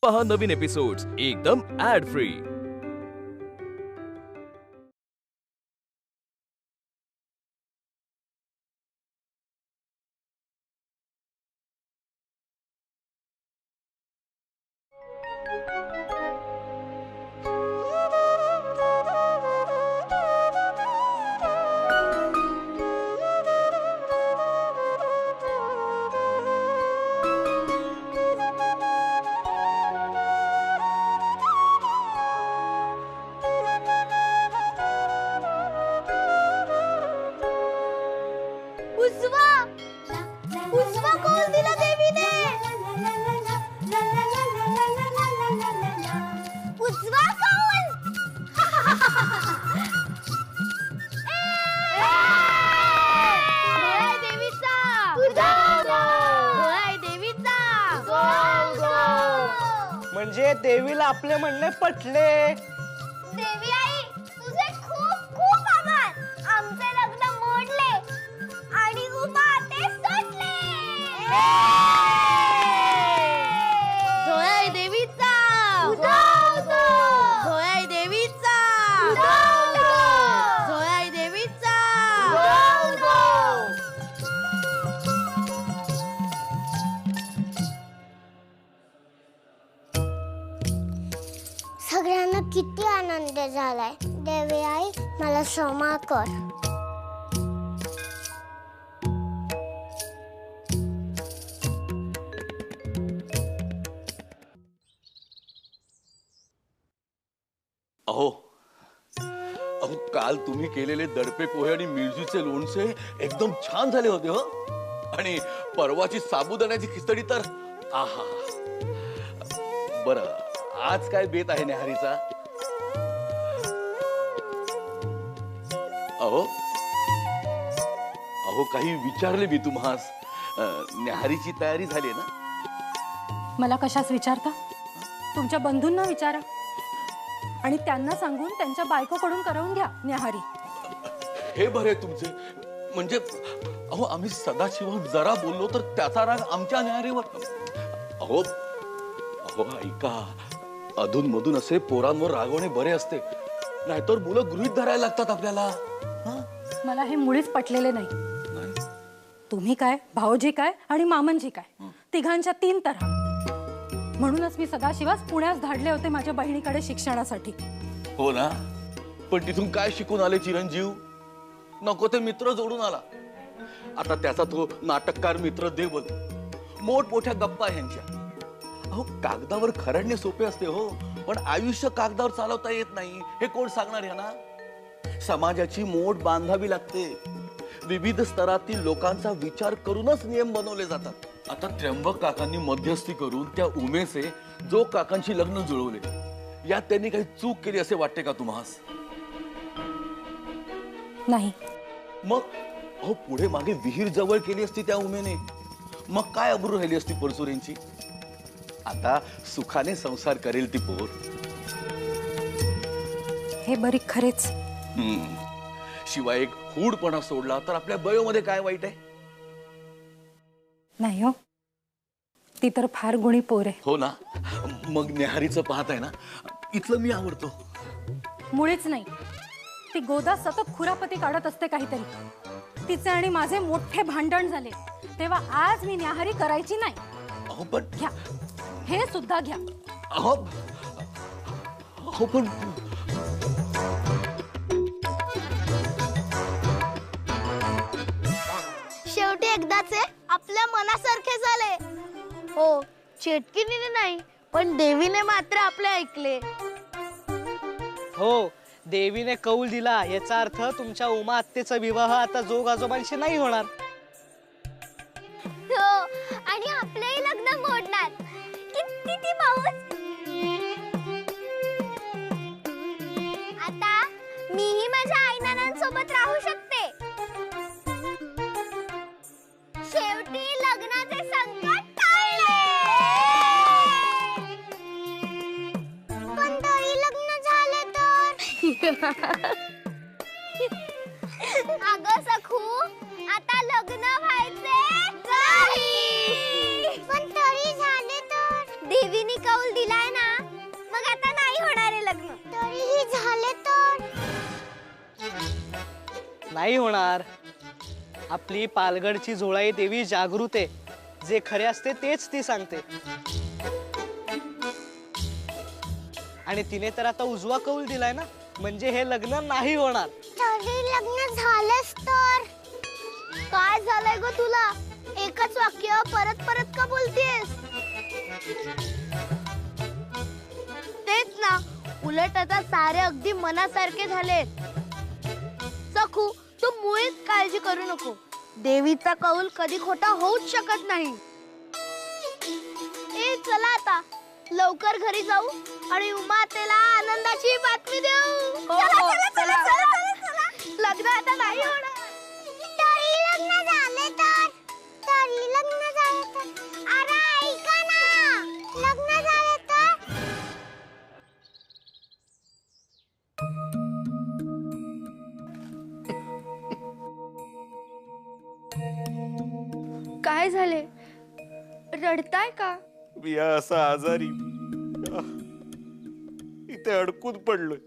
पहा नवीन एपिसोड्स एकदम add free. उजवा कौल दिला देवीने। उजवा कौल। डोळा देवीचा। डोळा देवीचा। म्हणजे देवीला आपले म्हणणे पटले। देवी आई तुझे खूप खूप आभार। आमचे लग्न मोडले आणि उपाटे सुटले। डोळा देवीचा। डोळा देवीचा। डोळा देवीचा। सगळ्यांना किती आनंद झालाय। देवी आई मला क्षमा कर। अहो अहो काल तुम्ही केलेले दडपे पोहे आणि मिरचीचे लोणचे एकदम छान झाले होते हो। आणि परवाची साबुदाण्याची खिचडी तर आहा। बरं आज काय बेत आहे न्याहारीचा? अहो अहो काही विचारले मी तुम्हास। न्याहारीची तयारी झाली ना? मला कशास विचारता? तुमच्या बंधूंना विचारा आणि त्यांना सांगून त्यांच्या बायकोकडून करवून घ्या न्याहारी। हे बरे तुमचे म्हणजे अहो आम्ही सदाशिव जरा बोललो तर त्याचा राग आमच्या न्याहारीवर। अहो अहो ऐका, अधून मधून असे पोरांवर रागवणे बरे असते, नाहीतर मुलं गृहीत धरायला लागतात आपल्याला। मला हे मुळीच पटलेले नाही। तुम्ही काय, भाऊजी काय आणि मामनजी काय, तिघांच्या तीन तऱ्हा। म्हणूनच मी सदाशिवास पुण्यास धाडले होते माझ्या बहिणीकडे शिक्षणासाठी। हो ना, पण तिथून काय शिकून आले चिरंजीव? नको ते मित्र जोडून आला। आता त्याचा तो नाटककार मित्र देवल, मोठमोठ्या गप्पा ह्यांच्या। अहो कागदावर खरडणे सोपे असते हो, पण आयुष्य कागदावर चालवता येत नाही हे कोण सांगणार ह्यांना? समाजाची मोठ बांधावी लागते। विविध स्तरातील लोकांचा विचार करूनच नियम बनवले जातात। आता त्र्यंबक काकांनी मध्यस्थी करून त्या उमेचे जो काकांशी लग्न जुळवले, यात त्यांनी काही चूक केली असे वाटते का तुम्हास? नाही। मग अहो पुढे मागे विहीर जवळ केली असती त्या उमेने, मग काय अब्रू राहिली असती परसुरेंची? आता सुखाने संसार करेल ती पोर। हे बरी खरेच। शिवाय एक हूडपणा सोडला तर आपल्या बयोमध्ये काय वाईट आहे? नाही हो, ती तर फार गुणी पोर आहे। हो ना, मग न्याहारीचं पाहताय ना, इथलं मी आवडतो। मुळीच नाही। ती गोदा सतत खुरापती काढत असते काहीतरी। तिचे आणि माझे मोठे भांडण झाले तेव्हा आज मी न्याहारी करायची नाही। अहो पण घ्या, हे सुद्धा घ्या। अहो अहो पण शेवटी एकदाचे आपल्या मनासारखे झाले। हो, चेटकीने नाही पण देवीने मात्र आपले ऐकले। हो, देवीने कौल दिला याचा अर्थ तुमच्या उमा आत्तेचा विवाह आता जोग आजोबांशी नाही होणार। हो, आणि आपलेही लग्न मोडणार। किती ती पाऊस। आता मीही माझ्या आईनानांसोबत राहू शकते। शेवटी लग्नाचे संकट टाळले। पण तरी लग्न झाले तर अगं सखू, आता लग्न व्हायचे नाही। पण तरी झाले तर देवीने कौल दिला नाही होणार. आपली पालघरची झोळाई देवी जागृत आहे. जे खरे असते तेच ती सांगते. आणि तिने तर आता उजवा कौल दिलाय ना, म्हणजे हे लग्न नाही होणार. तरी लग्न झालंच तर काय झालंय ग तुला? एकच वाक्य परत परत का बोलतेस? तेच ना, उलट आता सारे अगदी मनासारखे झालेत. सखू, तू मुळीच काळजी करू नको. देवीचा कौल कधी खोटा होऊच शकत नाही. ए चला आता लवकर घरी जाऊ आणि उमातेला आनंदाची बातमी देऊ. चला. लग्न आता नाही होणार. तरी लग्न झाले तर अरे ऐका ना, लग्न झाले तर काय झाले? रडताय का? मी असा आजारी इथे अडकून पडलोय.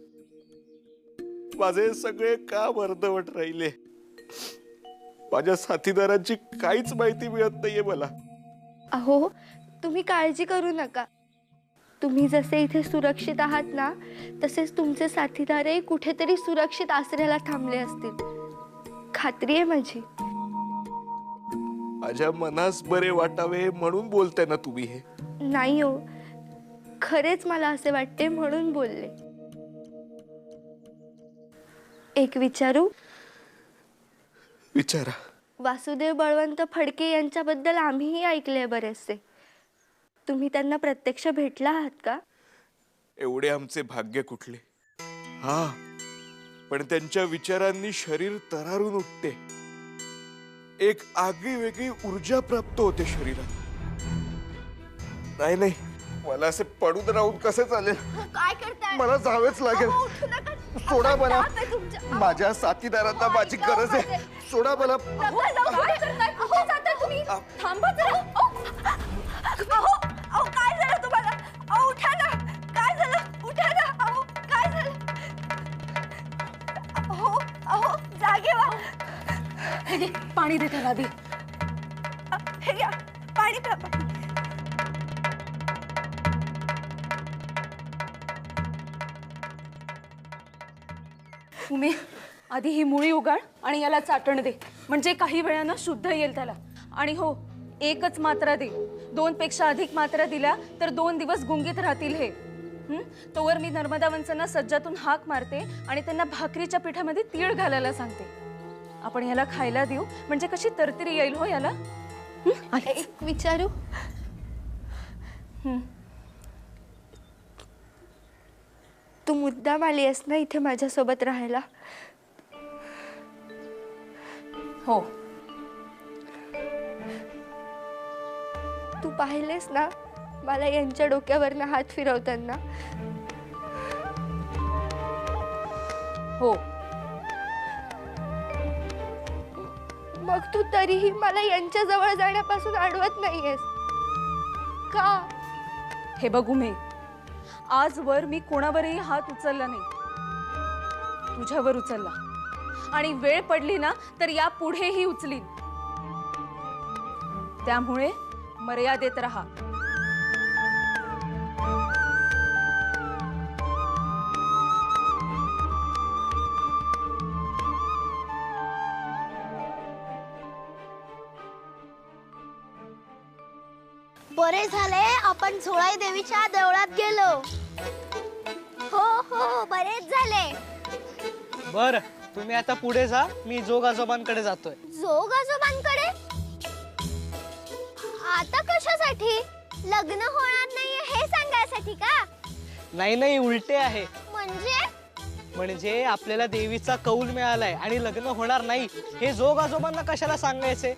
माझे सगळे काम अर्धवट राहिले. माझ्या साथीदारांची काहीच माहिती मिळत नाहीये मला. अहो, तुम्ही काळजी करू नका. तुम्ही जसे इथे सुरक्षित आहात ना, तसेच तुमचे साथीदारही कुठेतरी सुरक्षित आसऱ्याला थांबले असतील. खात्री आहे माझी. माझ्या मनास बरे वाटावे म्हणून बोलताय ना तुम्ही हे? नाही हो, खरेच मला असे वाटते म्हणून बोलले. एक विचारू? विचारा. वासुदेव बळवंत फडके यांच्याबद्दल आम्हीही ऐकले बरेचसे. तुम्ही त्यांना प्रत्यक्ष भेटला आहात का? एवढे आमचे भाग्य कुठले. हा, पण त्यांच्या विचारांनी शरीर तरारून उठते. एक आगळी वेगळी ऊर्जा प्राप्त होते शरीरात. नाही, मला असे पडून राहून कसे चालेल? काय करताय? मला जावेच लागेल. सोडा मला. माझ्या साथीदारांना माझी गरज आहे. सोडा मला. थांबा जरा. काय झालं तुम्हाला? उठा ना. काय झालं? उठा ना. काय झालं? जागे व्हा. हे घे, पाणी दे त्याला आधी. हे घ्या, पाणी प्या. उमे, आधी ही मुळी उगाळ आणि याला चाटण दे, म्हणजे काही वेळानं शुद्ध येईल त्याला. आणि हो, एकच मात्रा दे. 2 पेक्षा अधिक मात्रा दिल्या तर 2 दिवस गुंगीत राहतील हे. तोवर मी नर्मदा वंचांना सज्जातून हाक मारते आणि त्यांना भाकरीच्या पिठामध्ये तीळ घालायला सांगते. आपण याला खायला देऊ, म्हणजे कशी तरतरी येईल हो याला. एक विचारू? तू मुद्दाम आली आहेस ना इथे माझ्यासोबत राहायला? हो. तू पाहिलेस ना मला यांच्या डोक्यावरनं हात फिरवताना? हो. मग तू तरीही मला यांच्या जवळ जाण्यापासून अडवत नाहीयेस का? हे बघू मे, आजवर मी कोणावरही हात उचलला नाही. तुझ्यावर उचलला आणि वेळ पडली ना तर या पुढेही उचलीन. त्यामुळे मर्यादेत राहा. बरे झाले आपण झोळाई देवीच्या देवळात गेलो. हो, बरेच झाले. बर, तुम्ही आता पुढे जा. मी जोग आजोबांकडे जातोय. जोग आजोबांकडे? आता कशासाठी? लग्न होणार नाहीये हे सांगायसाठी का? नाही, उलटे आहे. म्हणजे आपल्याला देवीचा कौल मिळालाय आणि लग्न होणार नाही हे जोग आजोबांना कशाला सांगायचे?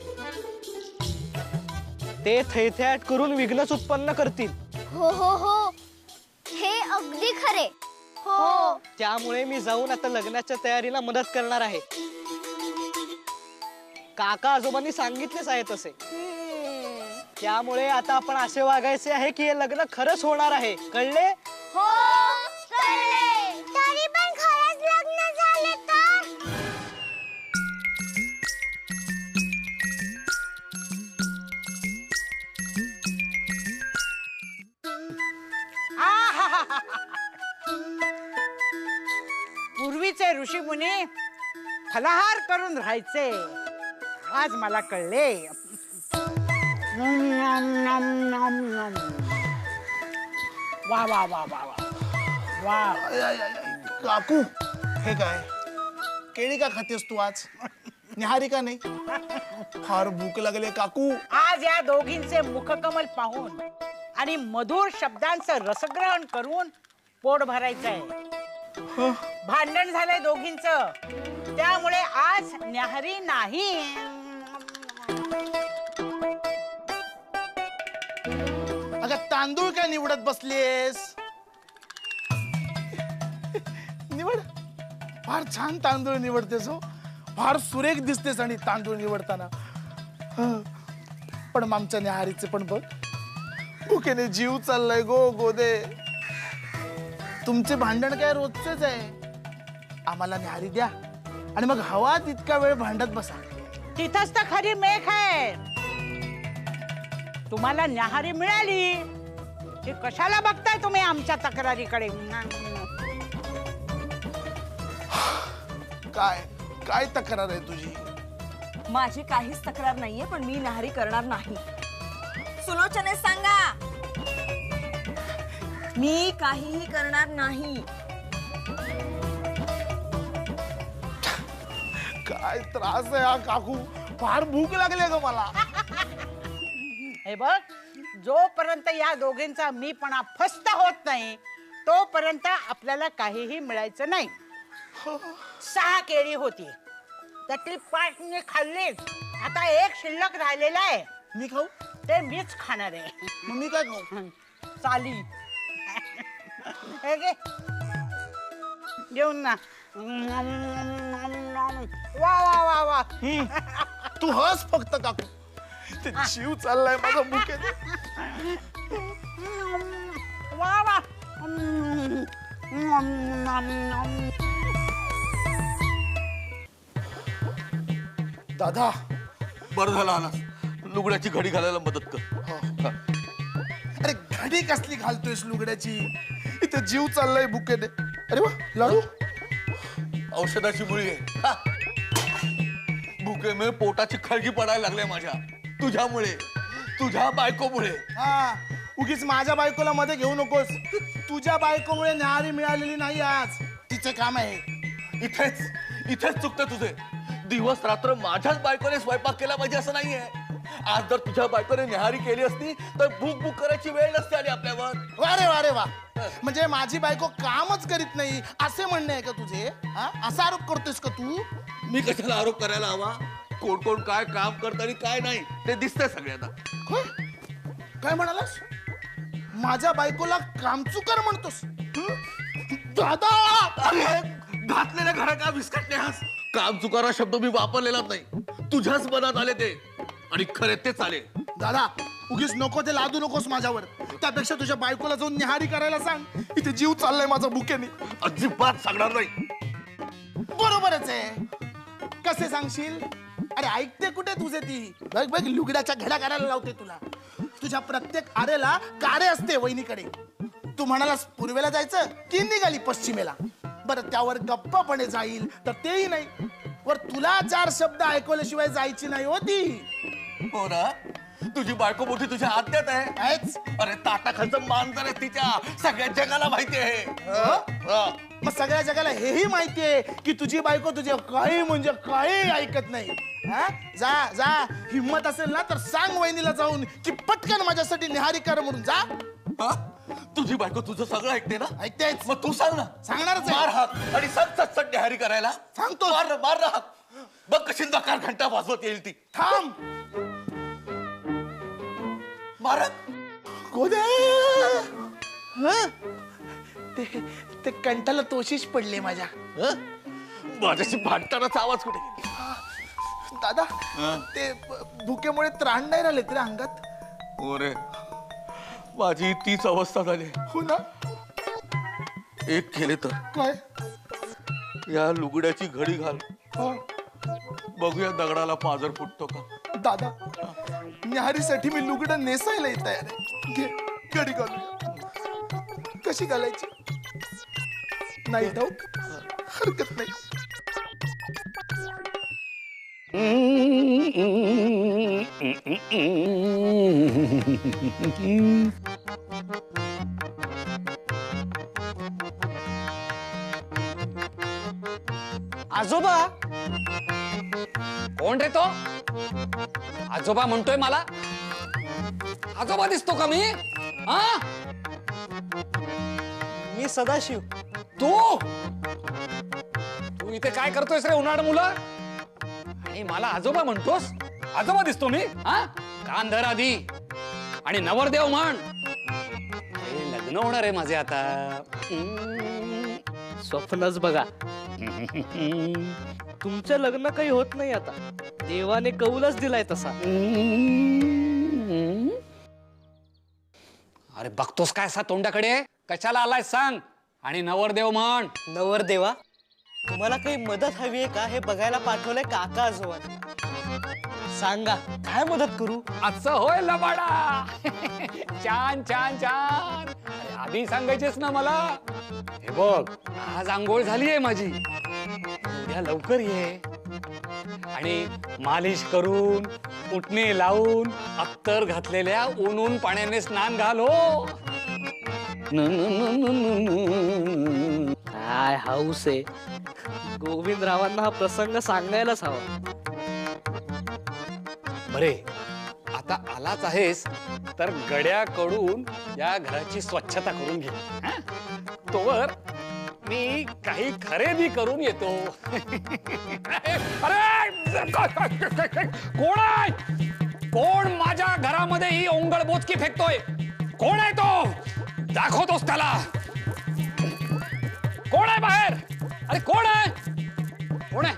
ते थैथयाट करून विघ्नच उत्पन्न करतील. हो, हे अगदी खरे. हो. त्यामुळे मी जाऊन आता लग्नाच्या तयारीला मदत करणार आहे. काका आजोबांनी सांगितलेच आहे तसे. त्यामुळे आता आपण असे वागायचे आहे की हे लग्न खरंच होणार आहे. कळले? हो, कळले. तरी पण खरंच लग्न झाले तर? आहाहाहा. पूर्वीचे ऋषीमुनी फलाहार करून राहायचे, आज मला कळले. वा वा वा वा वा वा. काकू हे काय केळी का खातेस तू आज? निहारी का नाही? फार भूक लागली काकू. आज या दोघींचे मुखकमल पाहून आणि मधुर शब्दांचं रसग्रहण करून पोट भरायचंय. भांडण झालंय दोघींचं, त्यामुळे आज न्याहारी नाही. अगं तांदूळ काय निवडत बसलीस? निवड. फार छान तांदूळ निवडतेस हो. फार सुरेख दिसतेस आणि तांदूळ निवडताना. पण आमच्या न्याहारीचे पण बघ, भुकेने जीव चाललाय गो गोदे. तुमचे भांडण काय रोजचेच आहे. आम्हाला न्याहारी द्या आणि मग हवा तितका वेळ भांडत बसा. तिथंच तर खरी मेख आहे. तुम्हाला न्याहारी मिळाली की कशाला बघताय तुम्ही आमच्या तक्रारीकडे? काय काय तक्रार आहे तुझी? माझी काहीच तक्रार नाहीये, पण मी न्याहारी करणार नाही. सुलोचने सांगा, मी काहीही करणार नाही. काय त्रास आहे हा काकू. फार भूक लागली ग मला. हे बघ, जोपर्यंत या दोघींचा मीपणा फस्त होत नाही तोपर्यंत आपल्याला काहीही मिळायचं नाही. 6 केळी होती, त्यातली 5 मी खाल्ली. आता 1 शिल्लक राहिलेला आहे, मी खाऊ? ते मीच खाणार आहे. मग मी काय खाऊ? चाली. हे घे, घेऊन ना. वा वा वा वा. तू हस फक्त काकू. ते जीव चाललाय माझा भुकेने. वा वा. दादा बरं झालं आलास. लुगड्याची घडी घालायला मदत कर. हा. अरे घडी कसली घालतोयस लुगड्याची? इथे जीव चाललाय भुकेने. अरे वा लाडू. औषधाची मुळी आहे. हा. भुकेमुळे पोटाची खळगी पडायला लागले माझ्या. तुझ्यामुळे, तुझ्या बायकोमुळे. हा उगीच माझ्या बायकोला मध्ये घेऊ नकोस. तुझ्या बायकोमुळे न्याहारी मिळालेली नाही आज. तिचे काम आहे. इथेच इथेच चुकतं तुझे. दिवस रात्र माझ्याच बायकोने स्वयंपाक केला पाहिजे असं नाहीये. आज जर तुझ्या बायकोने न्याहारी केली असती तर भूक भूक करायची वेळ नसते आली आपल्यावर. वारे वारे वा. म्हणजे माझी बायको कामच करीत नाही असे म्हणणे आहे का तुझे? हा असा आरोप करतोयस का तू? मी कशाला आरोप करायला हवा? कोण कोण काय काम करत आणि काय नाही ते दिसतंय सगळ्यांना. होय? काय म्हणालास? माझ्या बायकोला कामचुकार म्हणतोस? दादा अरे, घातलेल्या घरा का विस्कटण्यास? काम चुकारा शब्द मी वापरलेला नाही, तुझ्याच मनात आले ते आणि खरे तेच आले. दादा उगीच नको ते लादू नकोस माझ्यावर. त्यापेक्षा तुझ्या बायकोला जाऊन निहारी करायला सांग. इथे जीव चाललाय माझा भुकेने. अजिबात सांगणार नाही. बरोबरच आहे. कसे सांगशील? अरे ऐकते कुठे तुझे ती? बघ बघ लुगड्याच्या घड्या करायला लावते तुला. तुझ्या प्रत्येक आरेला कारे असते वहिनीकडे. तू म्हणालास पूर्वेला जायचं की निघाली पश्चिमेला. बरं त्यावर गप्पपणे जाईल तर तेही नाही. वर तुला 4 शब्द ऐकवल्याशिवाय जायची नाही होती. हो ना? तुझी बायको मोठी तुझ्या आत्यात आहे. आहेच. अरे ताटाखालचं मांजर आहे तिच्या. सगळ्या जगाला माहिती आहे. हा. मग सगळ्या जगाला हेही माहितीये की तुझी बायको तुझे काही म्हणजे काही ऐकत नाही. हा? जा जा हिम्मत असेल ना तर सांग वहिनीला जाऊन की पटकन माझ्यासाठी निहारी कर म्हणून. जा. हा? तुझी बायको तुझं सगळं ऐकते ना? ऐकतेच. मग तू सांग ना. सांगणारच आहे. मार हाक आणि सट सट सट न्याहारी करायला सांगतो. मार ना हाक. बघ कशी नकार घंटा वाजवत येईल ती. थांब. मार. गोदे. हं? ते कंठाला तोशीच पडले माझ्या. माझ्याशी भांडतानाचा आवाज कुठे गेला? दादा ते भुकेमुळे त्राण नाही राहिले तरी अंगात. हो रे, माझी तीच अवस्था झाली. हो ना? एक केले तर काय? या लुगड्याची घडी घाल. हो. बघूया दगडाला पाजर फुटतो का. दादा न्याहारीसाठी मी लुगडं नेसायला तयार आहे. घे घडी घालूया. कशी घालायची नाही ठाऊक, हरकत नाही. आजोबा, कोण रे तो? आजोबा म्हणतोय मला? आजोबा दिसतो का मी? हा? मी सदाशिव. तू तू इथे काय करतोयस रे उन्हाळ मुलं? आणि मला आजोबा म्हणतोस? आजोबा दिसतो मी? हा? कान धर आधी आणि नवरदेव म्हण. हे लग्न होणार आहे माझे आता. स्वप्नच बघा. तुमचं लग्न काही होत नाही आता. देवाने कौलच दिलाय तसा. अरे बघतोस काय असा तोंडाकडे? कशाला आलाय सांग. आणि नवरदेव म्हण. नवरदेवा, तुम्हाला काही मदत हवी आहे का हे बघायला पाठवलंय काका आजोबा. सांगा काय मदत करू? असं होय लबाडा. छान छान छान. अरे आधी सांगायचेस ना मला. हे बघ, आज आंघोळ झालीये माझी. उद्या लवकर ये आणि मालिश करून उठणे लावून अत्तर घातलेल्या ऊन पाण्याने स्नान घालो. काय हाऊस आहे. गोविंदरावांना हा प्रसंग सांगायलाच हवा. बरे, आता आलाच आहेस तर गड्याकडून या घराची स्वच्छता करून घे. हं? तोवर मी काही खरेदी करून येतो. अरे कोण आहे? कोण माझ्या घरामध्ये ही ओंगळ बोचकी फेकतोय? कोण आहे तो? दाखवतोस त्याला. कोण आहे बाहेर? अरे कोण आहे? कोण आहे?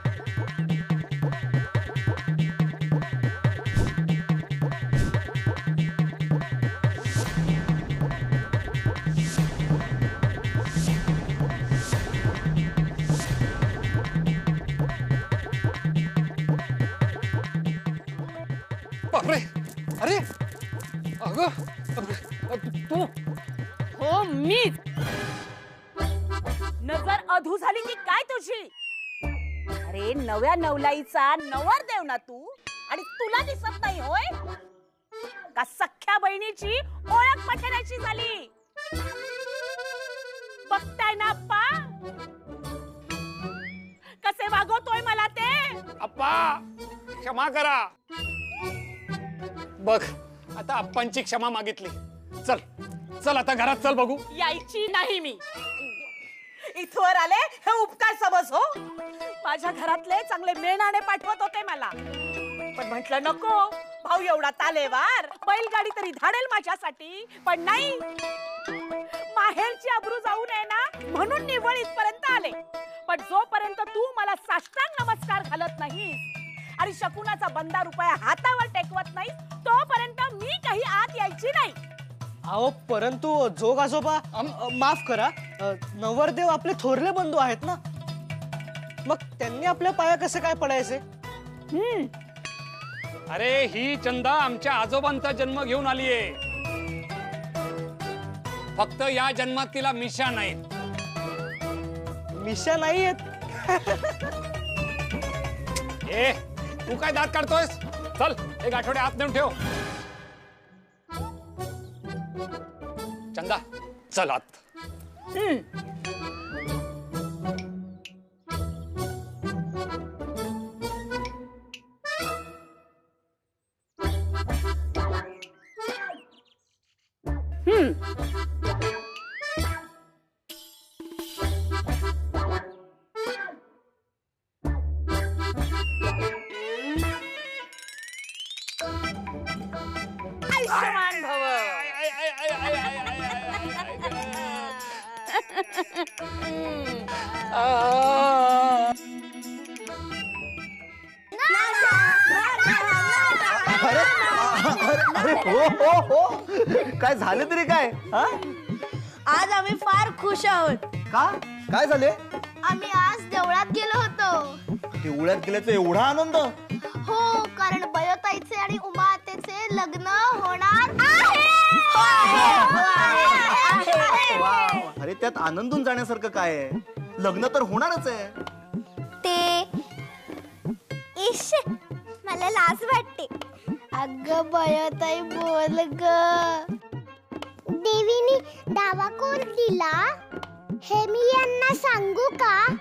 बापरे, अरे अगं तू. हो मीच. नजर अधू झाली की काय तुझी? अरे नव्या नवलाईचा नवरदेव ना तू, आणि तुला दिसत नाही होय का? सख्या बहिणीची ओळख पटण्याची झाली. बघताय ना अप्पा कसे वागवतोय मला ते. अप्पा क्षमा करा. बघ, आता अप्पांची क्षमा मागितली. चल चल आता घरात चल बघू. यायची नाही मी. इथवर आले हे उपकार समज हो. माझ्या घरातले चांगले मेणाने पाठवत होते मला, पण म्हटलं नको. भाऊ एवढा तालेवार, बैलगाडी तरी धाडेल माझ्यासाठी, पण नाही. माहेरची अब्रू जाऊ नये ना म्हणून निव्वळ इथपर्यंत आले. पण जोपर्यंत तू मला साष्टांग नमस्कार घालत नाहीस आणि शकुनाचा बंदा रुपया हातावर टेकवत नाही, तोपर्यंत मी काही आत यायची नाही. अहो परंतु जोग आजोबा, माफ करा. नवरदेव आपले थोरले बंधू आहेत ना, मग त्यांनी आपल्या पाया कसे काय पडायचे? अरे ही चंदा आमच्या आजोबांचा जन्म घेऊन आलीये. फक्त या जन्मात तिला मिशा नाहीत. मिशा नाहीयेत? ए तू काय दात काढतोयस? चल एक आठवडे आत नेऊन ठेव. चंदा चल आत. आयुष्यमान भव. अरे हो. काय झालं तरी काय? आज आम्ही फार खुश आहोत. का? काय झाले? आम्ही आज देवळात गेलो होतो. देवळात गेल्याचा एवढा आनंद? हो, कारण बयोताईचे आणि उमातेचे लग्न होणार आहे. आनंदून जाण्यासारखं काय आहे? लग्न तर होणारच आहे. ते इश मला लाज वाटते. अगं बयाताई बोल ग. देवीने दावा कोण दिला हे मी यांना सांगू का?